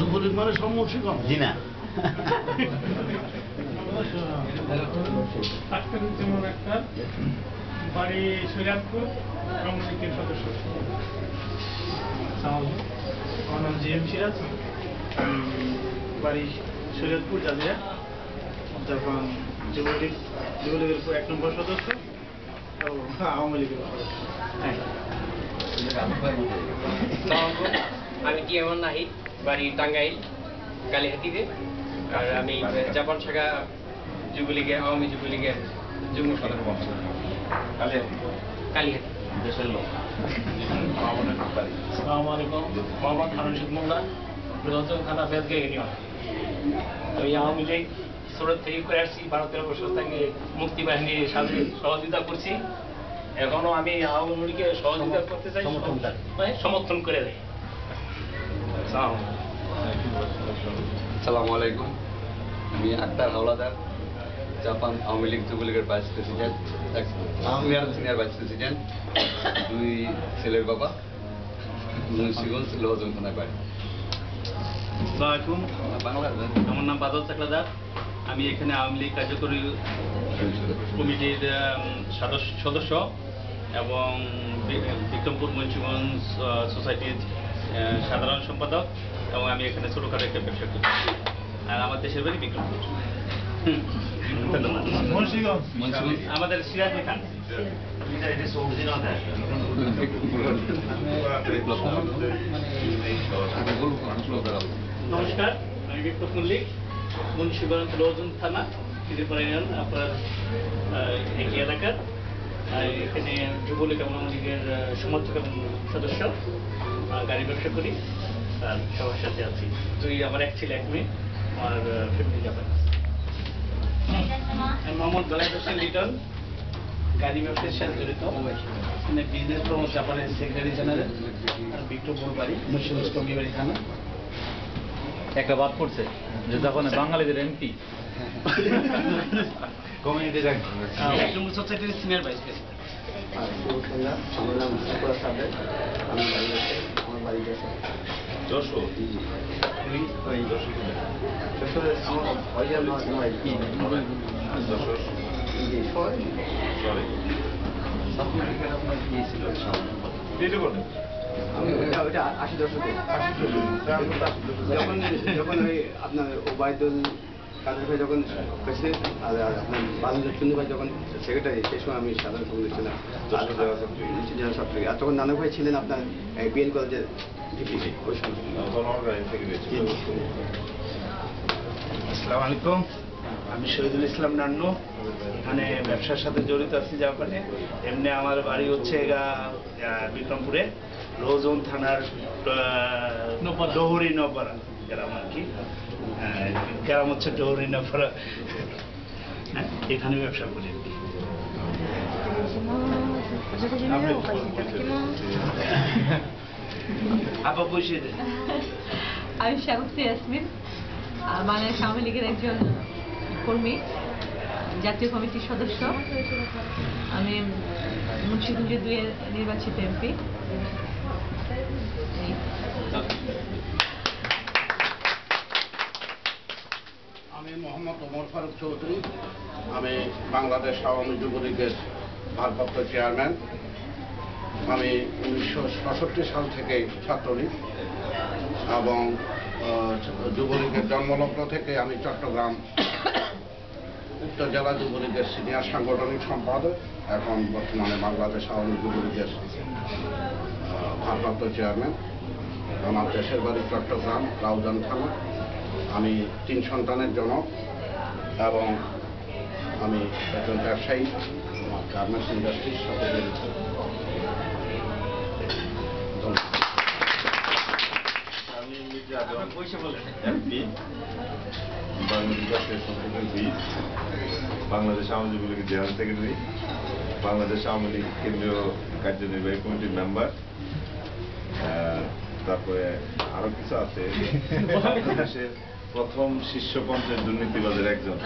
যুবলীগ মানে সমমর্ষিকম জি না বাড়ি শরীয়তপুর আওয়ামী লীগের সদস্য। আমার নাম জি এম সিরাজ, বাড়ি শরীয়তপুর জাজিরা, যখন যুবলীগের 1 নম্বর সদস্য এবং আওয়ামী লীগের সদস্য। আমি টিএমন নাহিদ, বাড়ি টাঙ্গাইল কালীহাতিতে, আর আমি জাপান শাখা যুবলীগের আওয়ামী যুবলীগের যুগ্ম সদস্য। কালীহাতি দেশের লোক। আসসালামু আলাইকুম, মোহাম্মদ হারুন মোল্লা, রতন থানা বেদগাঁ ইউনিয়ন। আমি আওয়ামী লীগ সুরত থেকে করে আসছি, 12-13 বছর থেকে মুক্তি বাহিনীর সাথে সহযোগিতা করছি। এখনো আমি আওয়ামী লীগকে সহযোগিতা করতে চাই, সমর্থন করে দেয়। আসসালামু আলাইকুম, আমি আক্তার হাওলাদার, জাপান আওয়ামী লীগ যুবলীগের vice president, senior vice president, 2 ছেলের বাবা, মুন্সিগঞ্জ লোহজন থানায় বাড়ি। আসসালামু আলাইকুম, আমার নাম বাদল চাকলাদার। আমি এখানে আওয়ামী লীগ কার্যকরী কমিটির সদস্য এবং বিক্রমপুর মুন্সিগঞ্জ সোসাইটির সাধারণ সম্পাদক, এবং আমি এখানে ছোটখাটো একটা ব্যবসা করি। আর আমার দেশের বাড়ি বিক্রমপুর। ধন্যবাদ। আমাদের সিরাজ খান। নমস্কার, আমি বিপ্লব মল্লিক, মুন্সিগঞ্জ লোহজন থানা, খিদিরপাড়া ইউনিয়ন, আপনার একই এলাকার। এখানে যুবলীগ এবং আওয়ামী লীগের সমর্থক এবং সদস্য, গাড়ি ব্যবসা করি, আর সবার সাথে আছি। আমার 1 ছেলে 1 মেয়ে, আমার ফ্যামিলি জাপান। মোহাম্মদ বেলায়েত হোসেন লিটন, গাড়ি ব্যবসার সাথে জড়িত, বিজনেস প্রমোট জাপানের সেক্রেটারি জেনারেল, আর বিক্রমপুর বাড়ি, মুন্সিগঞ্জ টঙ্গিবাড়ি থানা। একটা বাদ পড়ছে যে যখন বাঙালিদের এমপি বিক্রমপুর সোসাইটির সিনিয়র ভাইস প্রেসিডেন্ট। আমার নাম মুস্তাফা সাদেক, আমি বাড়ি গেছে, আমার বাড়ি গেছে যশোর। যশোরে আমার ভাইয়া নয় কি যশোর জি সবাই আপনার গিয়েছিল আমি ওইটা 80 দশকে যখন ওই আপনার ওবায়দুল কাদের ভাই যখন প্রেসিডেন্ট, আর আপনার বালুল চুন্নি ভাই যখন সেক্রেটারি, সেই সময় আমি সাধারণ সম্পাদক ছিলাম, জেলা সরকারি। আর তখন নানু ভাই ছিলেন আপনার বিএন কলেজের ডিপি, ওই সময়। আসসালামু আলাইকুম, আমি শহীদুল ইসলাম নান্নু, এখানে ব্যবসার সাথে জড়িত আছি জাপানে। এমনি আমার বাড়ি হচ্ছে বিক্রমপুরে, লোহজন থানার ডহরি নপাড়া গ্রাম আর কি। গ্রাম হচ্ছে ডহরি নপাড়া, এখানে ব্যবসা করি আর কি। আপা বসিয়ে দেন। আমি স্বাগত ইয়াসমিন, বাংলাদেশ আওয়ামী লীগের একজন কর্মী, জাতীয় কমিটির সদস্য। আমি মুন্সিগঞ্জের 2 নির্বাচিত এমপি। আমি মোহাম্মদ ওমর ফারুক চৌধুরী, আমি বাংলাদেশ আওয়ামী যুবলীগের ভারপ্রাপ্ত চেয়ারম্যান। আমি 1966 সাল থেকে ছাত্রলীগ এবং যুবলীগের জন্মলগ্ন থেকে আমি চট্টগ্রাম উত্তর জেলা যুবলীগের সিনিয়র সাংগঠনিক সম্পাদক, এখন বর্তমানে বাংলাদেশ আওয়ামী যুবলীগের ভারপ্রাপ্ত চেয়ারম্যান। আমার দেশের বাড়ি চট্টগ্রাম রাউজান থানা। আমি 3 সন্তানের জনক এবং আমি একজন ব্যবসায়ী, গার্মেন্টস ইন্ডাস্ট্রির সাথে জড়িত। আমি মির্জা আজম এমপি, বাংলাদেশ জাতীয় সংসদের হুইপ, বাংলাদেশ আওয়ামী যুবলীগের জেনারেল সেক্রেটারি, বাংলাদেশ আওয়ামী লীগ কেন্দ্রীয় কার্যনির্বাহী কমিটির মেম্বার। তারপরে আরো কিছু আছে, বাংলাদেশের প্রথম শীর্ষ 50 দুর্নীতিবাজের একজন।